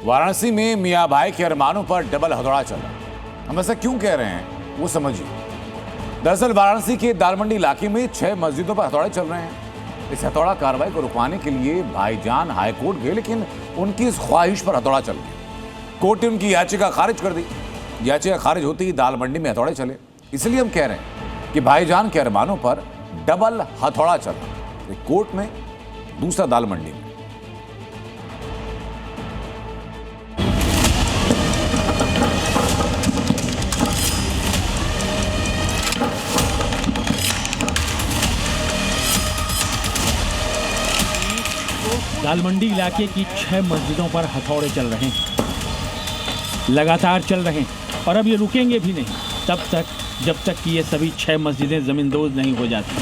वाराणसी में मियां भाई के अरमानों पर डबल हथौड़ा चला। हम ऐसा क्यों कह रहे हैं वो समझिए। दरअसल वाराणसी के दालमंडी इलाके में 6 मस्जिदों पर हथौड़े चल रहे हैं। इस हथौड़ा कार्रवाई को रुकवाने के लिए भाईजान हाईकोर्ट गए, लेकिन उनकी इस ख्वाहिश पर हथौड़ा चल गया। कोर्ट ने उनकी याचिका खारिज कर दी। याचिका खारिज होती ही दालमंडी में हथौड़े चले। इसलिए हम कह रहे हैं कि भाईजान के अरमानों पर डबल हथौड़ा चला। कोर्ट में, दूसरा दालमंडी में। दालमंडी इलाके की 6 मस्जिदों पर हथौड़े चल रहे हैं, लगातार चल रहे हैं और अब ये रुकेंगे भी नहीं तब तक जब तक कि ये सभी 6 मस्जिदें ज़मींदोज़ नहीं हो जाती,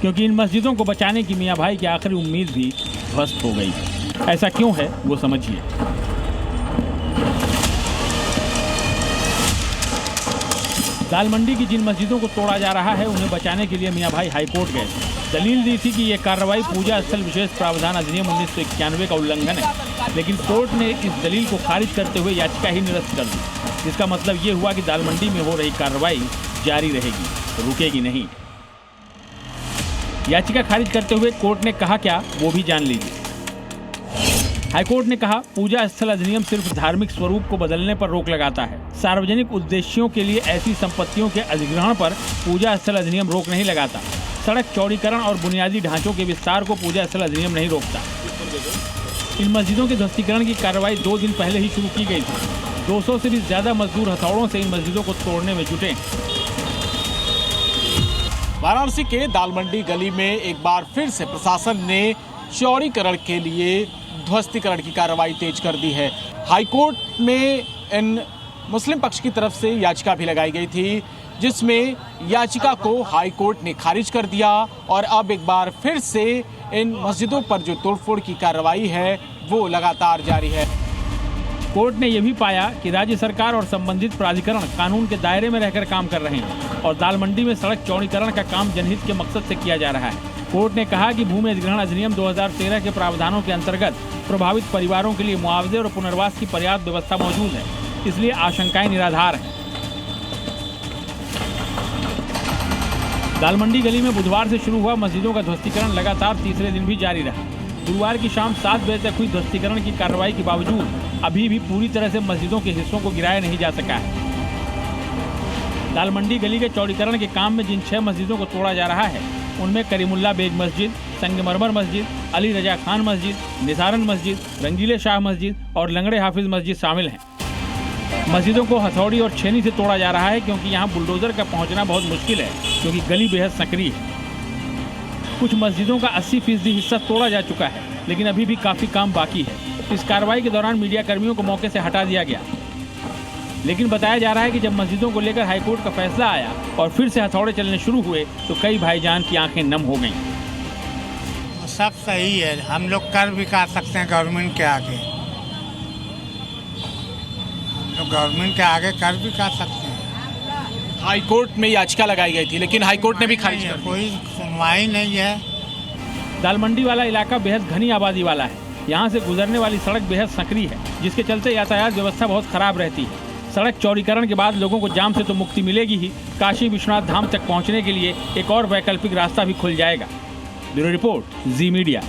क्योंकि इन मस्जिदों को बचाने की मियां भाई की आखिरी उम्मीद भी ध्वस्त हो गई। ऐसा क्यों है वो समझिए। दालमंडी की जिन मस्जिदों को तोड़ा जा रहा है उन्हें बचाने के लिए मियां भाई हाईकोर्ट गए। दलील दी थी कि यह कार्रवाई पूजा स्थल विशेष प्रावधान अधिनियम 1991 का उल्लंघन है, लेकिन कोर्ट ने इस दलील को खारिज करते हुए याचिका ही निरस्त कर दी। जिसका मतलब ये हुआ कि दालमंडी में हो रही कार्रवाई जारी रहेगी, रुकेगी नहीं। याचिका खारिज करते हुए कोर्ट ने कहा क्या, वो भी जान लीजिए। हाईकोर्ट ने कहा, पूजा स्थल अधिनियम सिर्फ धार्मिक स्वरूप को बदलने पर रोक लगाता है। सार्वजनिक उद्देश्यों के लिए ऐसी संपत्तियों के अधिग्रहण पर पूजा स्थल अधिनियम रोक नहीं लगाता। सड़क चौड़ीकरण और बुनियादी ढांचों के विस्तार को पूजा स्थल अधिनियम नहीं रोकता। इन मस्जिदों के ध्वस्तीकरण की कार्रवाई 2 दिन पहले ही शुरू की गई थी। 200 से भी ज्यादा मजदूर हथौड़ों से इन मस्जिदों को तोड़ने में जुटे। वाराणसी के दालमंडी गली में एक बार फिर से प्रशासन ने चौड़ीकरण के लिए ध्वस्तीकरण की कार्रवाई तेज कर दी है। हाईकोर्ट में इन मुस्लिम पक्ष की तरफ से याचिका भी लगाई गई थी, जिसमें याचिका को हाईकोर्ट ने खारिज कर दिया और अब एक बार फिर से इन मस्जिदों पर जो तोड़फोड़ की कार्रवाई है वो लगातार जारी है। कोर्ट ने यह भी पाया कि राज्य सरकार और संबंधित प्राधिकरण कानून के दायरे में रहकर काम कर रहे हैं और दालमंडी में सड़क चौड़ीकरण का काम जनहित के मकसद से किया जा रहा है। कोर्ट ने कहा कि भूमि अधिग्रहण अधिनियम 2013 के प्रावधानों के अंतर्गत प्रभावित परिवारों के लिए मुआवजे और पुनर्वास की पर्याप्त व्यवस्था मौजूद है, इसलिए आशंकाएं निराधार हैं। दालमंडी गली में बुधवार से शुरू हुआ मस्जिदों का ध्वस्तीकरण लगातार तीसरे दिन भी जारी रहा। गुरुवार की शाम 7 बजे तक हुई ध्वस्तीकरण की कार्रवाई के बावजूद अभी भी पूरी तरह से मस्जिदों के हिस्सों को गिराया नहीं जा सका है। दालमंडी गली के चौड़ीकरण के काम में जिन 6 मस्जिदों को तोड़ा जा रहा है उनमें करीमुल्ला बेग मस्जिद, संगमरमर मस्जिद, अली रजा खान मस्जिद, निसारन मस्जिद, रंगीले शाह मस्जिद और लंगड़े हाफिज मस्जिद शामिल हैं। मस्जिदों को हथौड़ी और छेनी से तोड़ा जा रहा है क्योंकि यहाँ बुलडोजर का पहुँचना बहुत मुश्किल है, क्योंकि गली बेहद संकरी है। कुछ मस्जिदों का 80% हिस्सा तोड़ा जा चुका है, लेकिन अभी भी काफ़ी काम बाकी है। इस कार्रवाई के दौरान मीडिया कर्मियों को मौके से हटा दिया गया, लेकिन बताया जा रहा है कि जब मस्जिदों को लेकर हाईकोर्ट का फैसला आया और फिर से हथौड़े चलने शुरू हुए तो कई भाईजान की आंखें नम हो गईं। सब सही है, हम लोग कर भी कर सकते हैं गवर्नमेंट के आगे, हम लोग गवर्नमेंट के आगे कर भी कर सकते हैं। हाईकोर्ट में याचिका लगाई गई थी, लेकिन हाईकोर्ट ने भी खारिज कर दी। कोई सुनवाई नहीं है। दालमंडी वाला इलाका बेहद घनी आबादी वाला है। यहाँ से गुजरने वाली सड़क बेहद संकरी है, जिसके चलते यातायात व्यवस्था बहुत खराब रहती है। सड़क चौड़ीकरण के बाद लोगों को जाम से तो मुक्ति मिलेगी ही, काशी विश्वनाथ धाम तक पहुँचने के लिए एक और वैकल्पिक रास्ता भी खुल जाएगा। ब्यूरो रिपोर्ट, जी मीडिया।